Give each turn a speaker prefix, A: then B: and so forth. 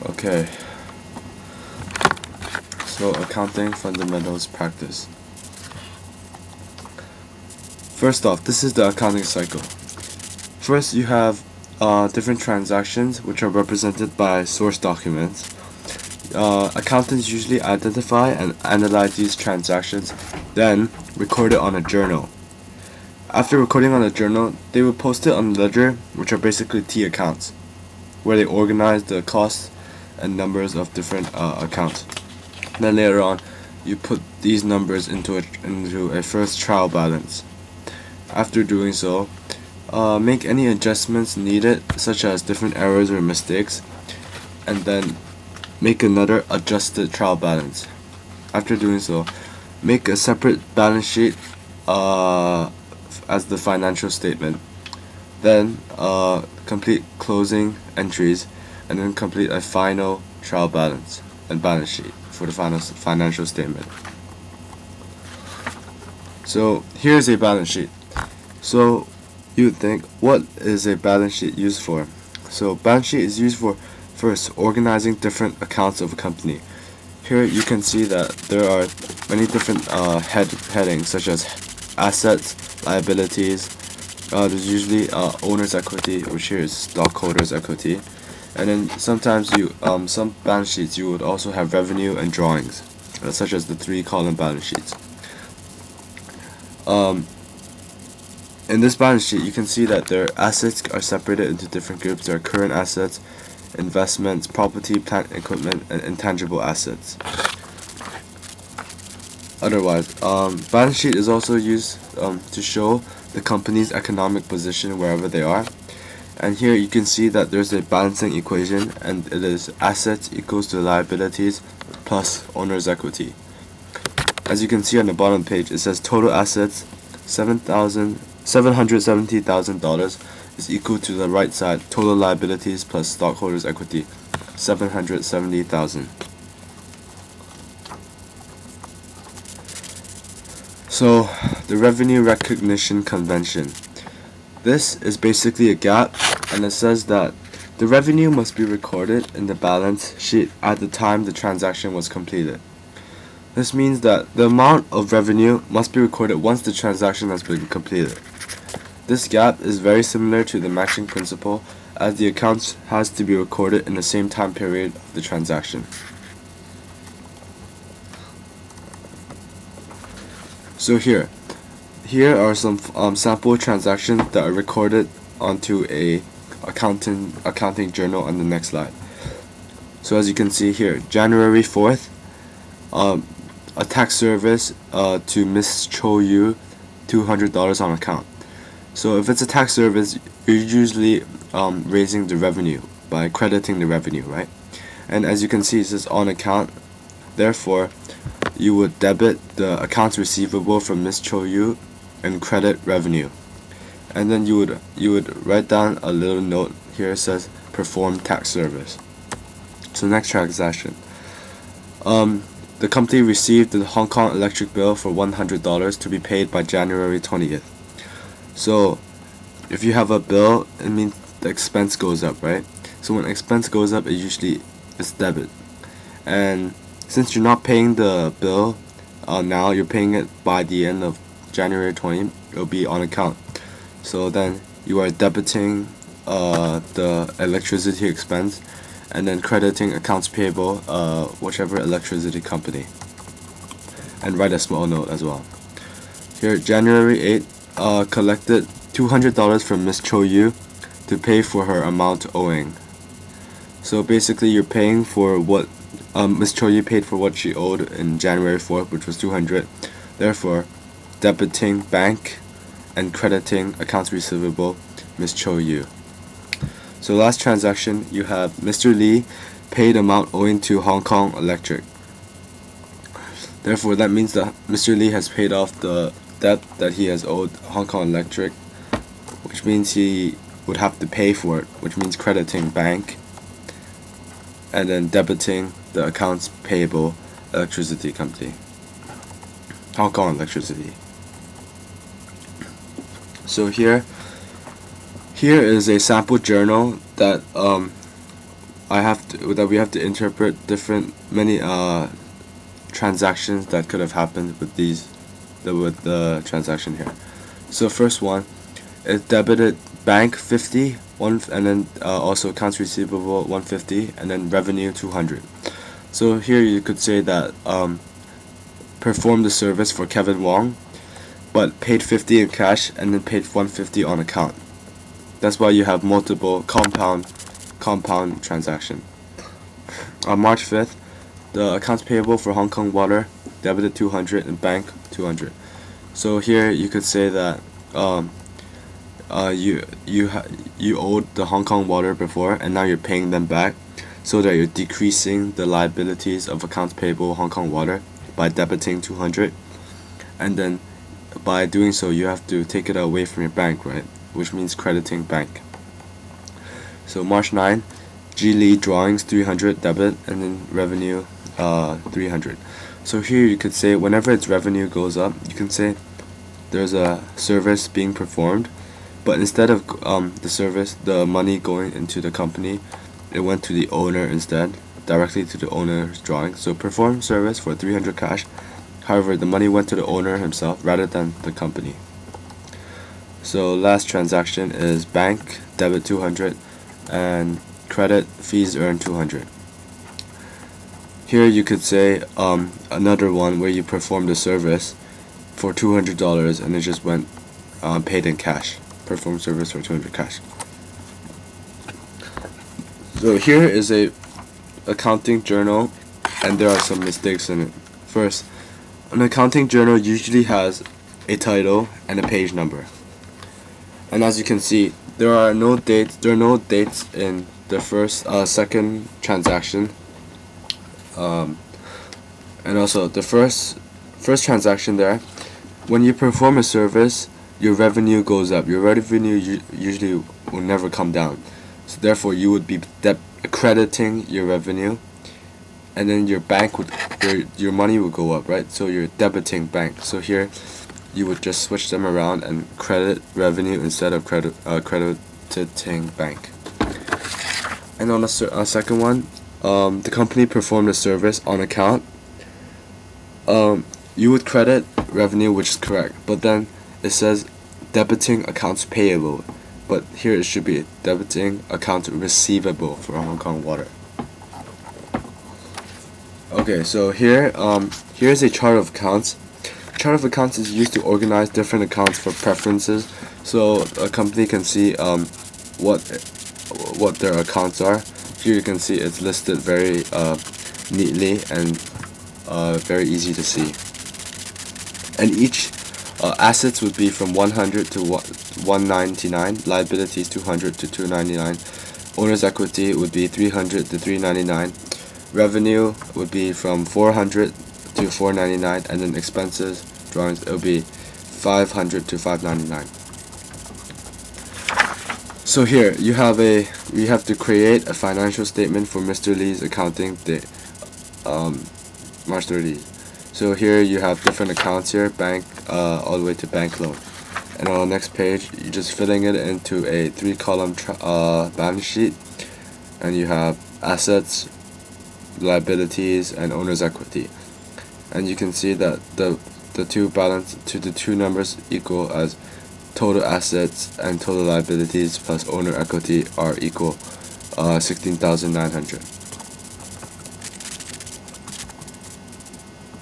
A: Okay, so accounting fundamentals practice. First off, this is the accounting cycle. First, you have different transactions which are represented by source documents. Accountants usually identify and analyze these transactions, then record it on a journal. After recording on a journal, they will post it on the ledger, which are basically T accounts, where they organize the costs and numbers of different accounts. Then later on, you put these numbers into a first trial balance. After doing so, make any adjustments needed, such as different errors or mistakes, and then make another adjusted trial balance. After doing so, make a separate balance sheet as the financial statement. Then complete closing entries, and then complete a final trial balance and balance sheet for the final financial statement. So here's a balance sheet. So you would think, what is a balance sheet used for? So balance sheet is used for first organizing different accounts of a company. Here you can see that there are many different headings, such as assets, liabilities. There's usually owner's equity, which here is stockholders' equity, and then sometimes some balance sheets you would also have revenue and drawings, such as the 3-column balance sheets. In this balance sheet, you can see that their assets are separated into different groups. There are current assets, investments, property, plant, equipment, and intangible assets. Otherwise, balance sheet is also used to show the company's economic position wherever they are. And here you can see that there's a balancing equation, and it is assets equals to liabilities plus owner's equity. As you can see on the bottom page, it says total assets $770,000 is equal to the right side total liabilities plus stockholders' equity $770,000. So the revenue recognition convention. This is basically a gap, and it says that the revenue must be recorded in the balance sheet at the time the transaction was completed. This means that the amount of revenue must be recorded once the transaction has been completed. This gap is very similar to the matching principle, as the accounts has to be recorded in the same time period of the transaction. So here are some sample transactions that are recorded onto a accounting journal on the next slide. So as you can see here, January 4th, a tax service to Miss Cho Yu, $200 on account. So if it's a tax service, you're usually raising the revenue by crediting the revenue, right? And as you can see, it says on account. Therefore, you would debit the accounts receivable from Miss Cho Yu and credit revenue. And then you would write down a little note here. It says perform tax service. So next transaction. The company received the Hong Kong electric bill for $100 to be paid by January 20th. So if you have a bill, it means the expense goes up, right? So when expense goes up, it usually is debit. And since you're not paying the bill now, you're paying it by the end of January 20th, it'll be on account. So then you are debiting the electricity expense, and then crediting accounts payable, whichever electricity company. And write a small note as well. Here, January 8th, collected $200 from Miss Cho Yu to pay for her amount owing. So basically, you're paying for what Miss Cho Yu paid for what she owed in January 4th, which was $200. Therefore, debiting bank and crediting accounts receivable Miss Cho Yu. So last transaction, you have Mr. Lee paid amount owing to Hong Kong Electric. Therefore, that means that Mr. Lee has paid off the debt that he has owed Hong Kong Electric, which means he would have to pay for it, which means crediting bank, and then debiting the accounts payable electricity company, Hong Kong Electricity. So here is a sample journal that we have to interpret many transactions that could have happened with the transaction here. So first one, it debited bank 50, and then also accounts receivable 150, and then revenue 200. So here you could say that performed the service for Kevin Wong, but paid 50 in cash and then paid 150 on account. That's why you have multiple compound transaction. On March 5th, the accounts payable for Hong Kong Water debited 200 and bank 200. So here you could say that you owed the Hong Kong Water before, and now you're paying them back, so that you're decreasing the liabilities of accounts payable Hong Kong Water by debiting 200, and then by doing so you have to take it away from your bank, right? Which means crediting bank. So March 9, G Lee Drawings 300 debit, and then revenue 300. So here you could say whenever its revenue goes up, you can say there's a service being performed, but instead of the money going into the company, it went to the owner instead, directly to the owner's drawing. So perform service for 300 cash. However, the money went to the owner himself rather than the company. So last transaction is bank debit 200 and credit fees earned 200. Here you could say another one where you performed a service for $200 and it just went paid in cash. Perform service for 200 cash. So here is a accounting journal, and there are some mistakes in it. First, an accounting journal usually has a title and a page number. And as you can see, there are no dates in the second transaction. And also the first transaction there, when you perform a service, your revenue goes up. Your revenue usually will never come down. So therefore you would be crediting your revenue, and then your your money would go up, right? So you're debiting bank. So here you would just switch them around and credit revenue instead of crediting bank. And on a second one, the company performed a service on account. You would credit revenue, which is correct, but then it says debiting accounts payable, but here it should be debiting accounts receivable for Hong Kong Water. Okay, so here's a chart of accounts. Chart of accounts is used to organize different accounts for preferences, so a company can see what their accounts are. Here you can see it's listed very neatly and very easy to see. And each assets would be from 100 to 199, liabilities 200 to 299, owner's equity would be 300 to 399, revenue would be from 400 to 499, and then expenses, drawings, it would be 500 to 599. So here you have to create a financial statement for Mr. Lee's accounting date, March 30th. So here you have different accounts here, bank all the way to bank loan. And on the next page, you're just filling it into a 3-column balance sheet, and you have assets, liabilities, and owner's equity. And you can see that the two numbers equal as total assets and total liabilities plus owner equity are equal 16,900.